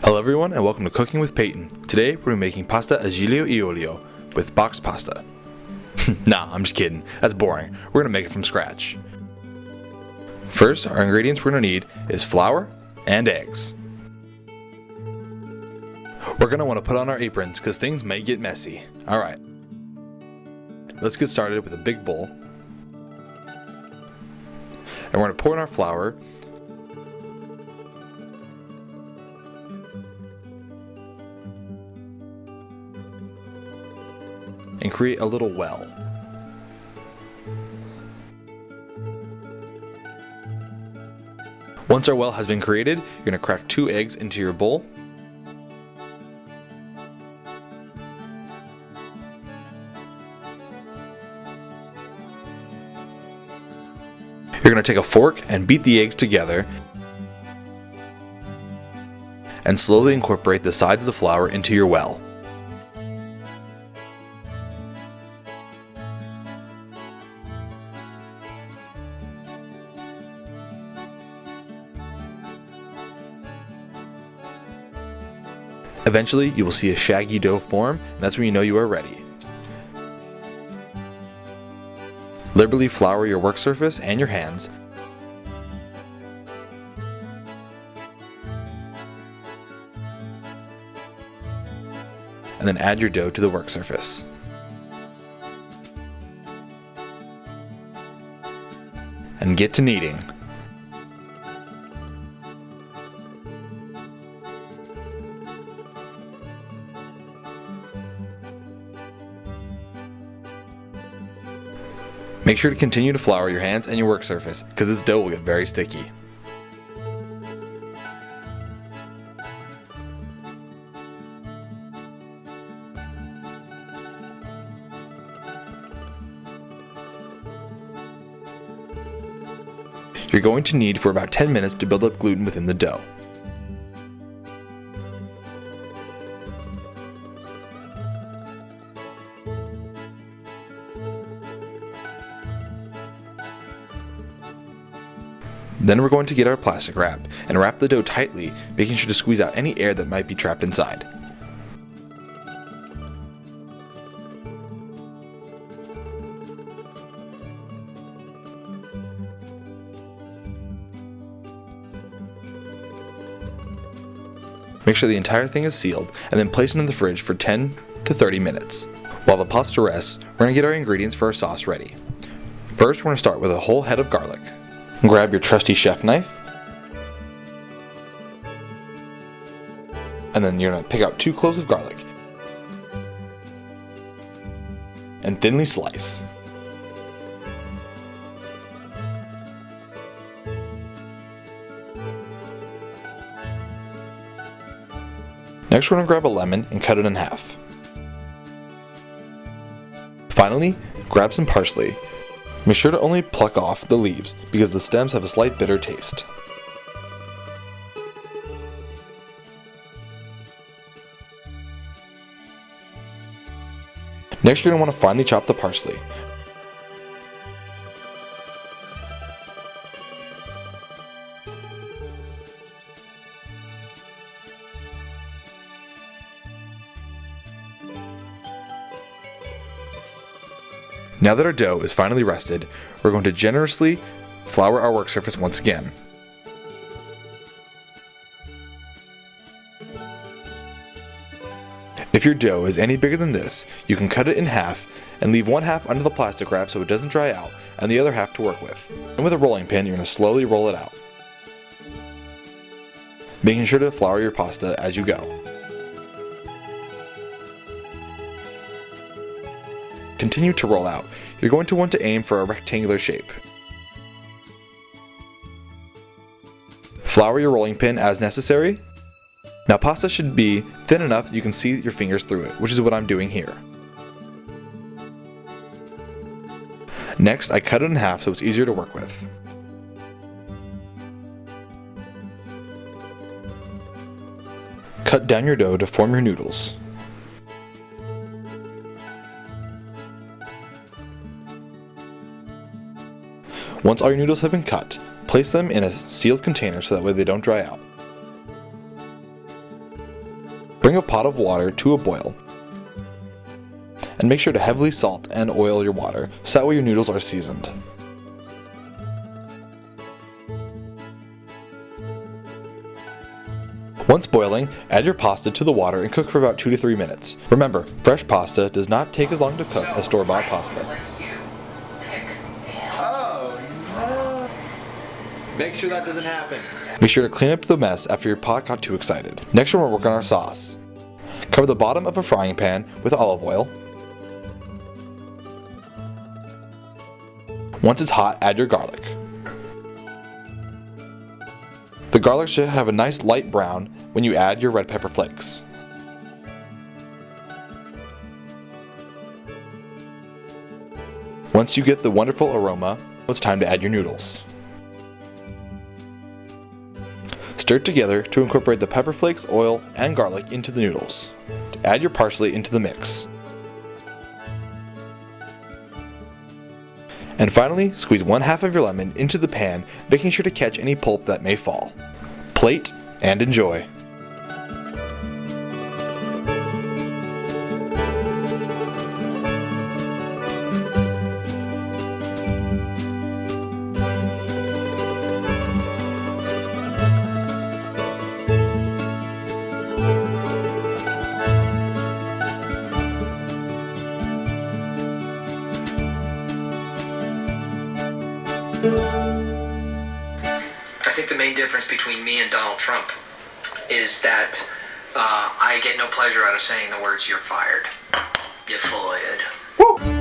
Hello everyone and welcome to Cooking with Payton. Today we're going to be making pasta aglio e olio with boxed pasta. Nah, I'm just kidding. That's boring. We're going to make it from scratch. First, our ingredients we're going to need is flour and eggs. We're going to want to put on our aprons because things may get messy. Alright. Let's get started with a big bowl. And we're going to pour in our flour. And create a little well. Once our well has been created, you're going to crack 2 eggs into your bowl. You're going to take a fork and beat the eggs together and slowly incorporate the sides of the flour into your well. Eventually, you will see a shaggy dough form, and that's when you know you are ready. Liberally flour your work surface and your hands. And then add your dough to the work surface. And get to kneading. Make sure to continue to flour your hands and your work surface, because this dough will get very sticky. You're going to knead for about 10 minutes to build up gluten within the dough. Then we're going to get our plastic wrap and wrap the dough tightly, making sure to squeeze out any air that might be trapped inside. Make sure the entire thing is sealed and then place it in the fridge for 10 to 30 minutes. While the pasta rests, we're going to get our ingredients for our sauce ready. First, we're going to start with a whole head of garlic. Grab your trusty chef knife, and then you're going to pick out 2 cloves of garlic and thinly slice. Next, we're going to grab a lemon and cut it in half. Finally, grab some parsley. Make sure to only pluck off the leaves because the stems have a slight bitter taste. Next, you're going to want to finely chop the parsley. Now that our dough is finally rested, we're going to generously flour our work surface once again. If your dough is any bigger than this, you can cut it in half and leave one half under the plastic wrap so it doesn't dry out and the other half to work with. And with a rolling pin, you're going to slowly roll it out, making sure to flour your pasta as you go. Continue to roll out. You're going to want to aim for a rectangular shape. Flour your rolling pin as necessary. Now pasta should be thin enough that you can see your fingers through it, which is what I'm doing here. Next, I cut it in half so it's easier to work with. Cut down your dough to form your noodles. Once all your noodles have been cut, place them in a sealed container so that way they don't dry out. Bring a pot of water to a boil. And make sure to heavily salt and oil your water so that way your noodles are seasoned. Once boiling, add your pasta to the water and cook for about 2 to 3 minutes. Remember, fresh pasta does not take as long to cook as store-bought pasta. Make sure that doesn't happen. Be sure to clean up the mess after your pot got too excited. Next we're going to work on our sauce. Cover the bottom of a frying pan with olive oil. Once it's hot, add your garlic. The garlic should have a nice light brown when you add your red pepper flakes. Once you get the wonderful aroma, it's time to add your noodles. Stir it together to incorporate the pepper flakes, oil, and garlic into the noodles. Add your parsley into the mix. And finally, squeeze 1/2 of your lemon into the pan, making sure to catch any pulp that may fall. Plate and enjoy. I think the main difference between me and Donald Trump is that I get no pleasure out of saying the words "you're fired." You're fired. Woo!